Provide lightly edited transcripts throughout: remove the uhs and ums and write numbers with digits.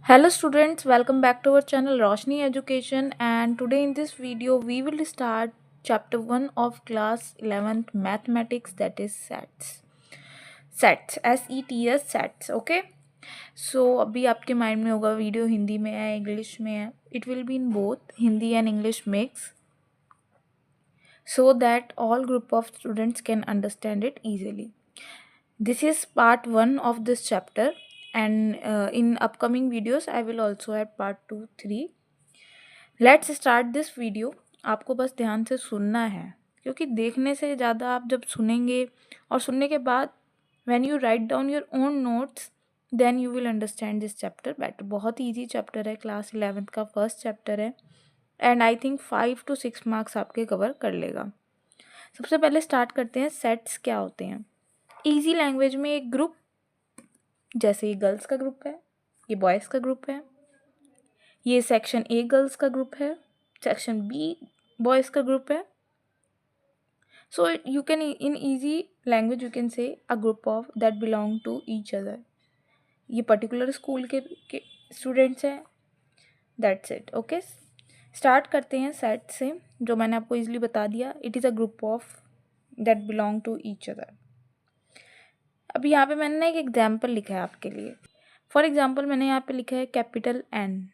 Hello students, welcome back to our channel Roshni Education, and today in this video we will start chapter 1 of class 11th mathematics, that is sets. Sets sets. Okay, so अभी आपके mind में होगा video Hindi में है English में है. It will be in both Hindi and English mix so that all group of students can understand it easily. This is part 1 of this chapter, and in upcoming videos I will also add part 2, 3. Let's start this video. आपको बस ध्यान से सुनना है, क्योंकि देखने से ज़्यादा आप जब सुनेंगे और सुनने के बाद when you write down your own notes then you will understand this chapter better. बहुत ईजी चैप्टर है, क्लास 11th का फर्स्ट चैप्टर है, and I think 5 to 6 marks आपके कवर कर लेगा. सबसे पहले स्टार्ट करते हैं. सेट्स क्या होते हैं? ईजी लैंग्वेज में एक ग्रुप, जैसे ये गर्ल्स का ग्रुप है, ये बॉयज़ का ग्रुप है, ये सेक्शन ए गर्ल्स का ग्रुप है, सेक्शन बी बॉयज़ का ग्रुप है. So you can in easy language you can say a group of that belong to each other. ये पर्टिकुलर स्कूल के स्टूडेंट्स हैं. That's it. ओके, स्टार्ट करते हैं set से, जो मैंने आपको ईजिली बता दिया. It is a group of that belong to each other. अभी यहाँ पे मैंने ना एक एग्जाम्पल लिखा है आपके लिए. फॉर एग्जाम्पल मैंने यहाँ पे लिखा है कैपिटल एन.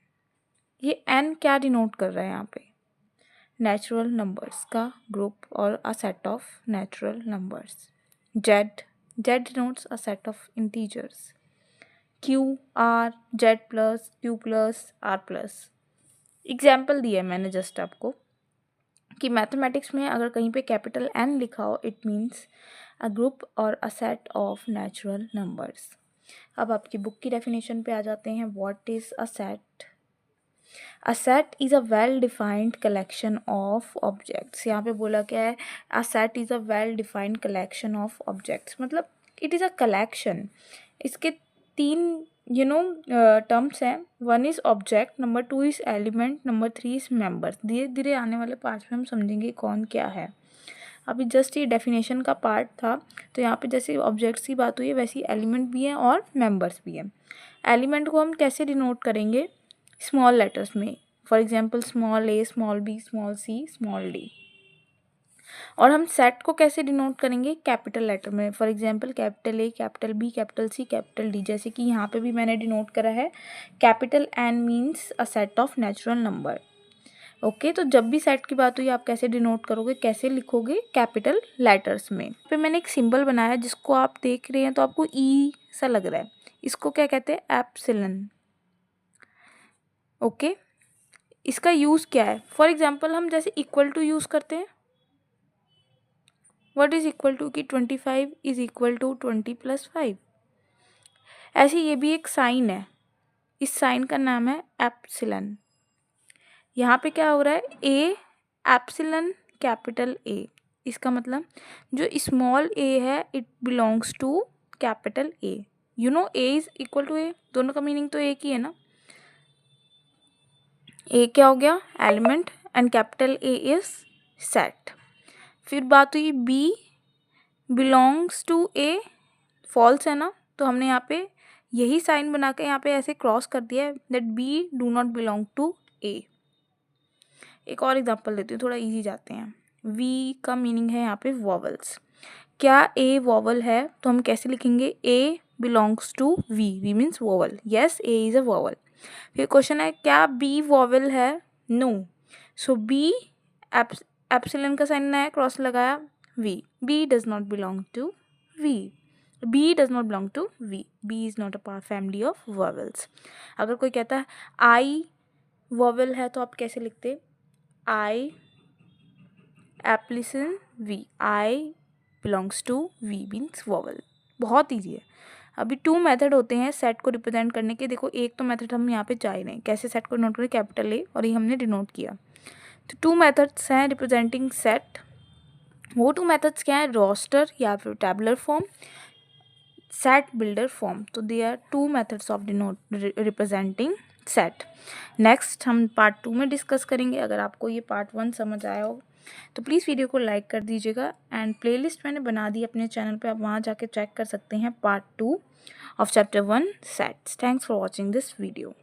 ये एन क्या डिनोट कर रहा है यहाँ पे? नेचुरल नंबर्स का ग्रुप और a set of natural numbers. Z denotes a set of integers. Q R, Z plus, Q plus, R plus. Example दिया है मैंने जस्ट आपको कि मैथमेटिक्स में अगर कहीं पे कैपिटल एन लिखा हो इट मीन्स अ ग्रुप और a set of natural numbers. अब आपकी बुक की डेफिनेशन पे आ जाते हैं. What is a set? A set is a well defined collection of objects. यहाँ पे बोला क्या है? A set is a well defined collection of objects, मतलब इट इज़ अ कलेक्शन. इसके तीन टर्म्स हैं. One is object, number 2 is element, number 3 is members. धीरे धीरे आने वाले पार्ट्स में हम समझेंगे कौन क्या है. अभी जस्ट ये डेफिनेशन का पार्ट था, तो यहाँ पे जैसे ऑब्जेक्ट्स की बात हुई है वैसे एलिमेंट भी हैं और मेंबर्स भी हैं. एलिमेंट को हम कैसे डिनोट करेंगे? स्मॉल लेटर्स में. For example small a, small b, small c, small d. और हम सेट को कैसे डिनोट करेंगे? कैपिटल लेटर में. For example capital A, capital B, capital C, capital D. जैसे कि यहाँ पे भी मैंने डिनोट करा है capital N means a set of natural number. Okay, तो जब भी सेट की बात हुई आप कैसे डिनोट करोगे, कैसे लिखोगे? कैपिटल लेटर्स में. फिर मैंने एक सिंबल बनाया जिसको आप देख रहे हैं तो आपको ई सा लग रहा है. इसको क्या कहते हैं? एप्सिलन. ओके, इसका यूज़ क्या है? फॉर एग्जाम्पल हम जैसे इक्वल टू यूज़ करते हैं. What is equal to? कि 25 इज़ इक्वल टू 20 + 5. ऐसे ये भी एक साइन है. इस साइन का नाम है एप्सिलन. यहाँ पे क्या हो रहा है? A epsilon capital A. इसका मतलब जो स्मॉल ए है it belongs to capital A. You know A is equal to A. दोनों का मीनिंग तो एक ही है ना. ए क्या हो गया? Element, and capital A is set. फिर बात हुई B belongs to A. False है ना, तो हमने यहाँ पे यही साइन बना के यहाँ पे ऐसे क्रॉस कर दिया है that B do not belong to A. एक और एग्जांपल देती हूँ, थोड़ा इजी जाते हैं. वी का मीनिंग है यहाँ पे वॉवल्स. क्या ए वॉवल है? तो हम कैसे लिखेंगे? A belongs to V. V means vowel. Yes, A is a vowel. फिर क्वेश्चन है क्या बी वॉवल है? नो. सो बी एप्सिलन का साइन है, क्रॉस लगाया. V. B does not belong to V. B does not belong to V. B is not a family of vowels. अगर कोई कहता है आई वॉवल है तो आप कैसे लिखते? I epsilon V. I belongs to V means vowel. बहुत ईजी है. अभी 2 मेथड होते हैं सेट को रिप्रेजेंट करने के. देखो, एक तो मेथड हम यहाँ पे जा ही नहीं, कैसे सेट को डिनोट करें? कैपिटल ए, और ये हमने डिनोट किया. तो 2 मेथड्स हैं रिप्रेजेंटिंग सेट. वो 2 मेथड्स क्या है? रोस्टर या फिर tabular form, set builder form. तो they are 2 methods of denote representing set. Next हम पार्ट 2 में डिस्कस करेंगे. अगर आपको ये पार्ट 1 समझ आया हो तो प्लीज़ वीडियो को लाइक कर दीजिएगा. एंड प्लेलिस्ट मैंने बना दी अपने चैनल पे, आप वहाँ जाके चेक कर सकते हैं part 2 of chapter 1 sets. Thanks for watching this video.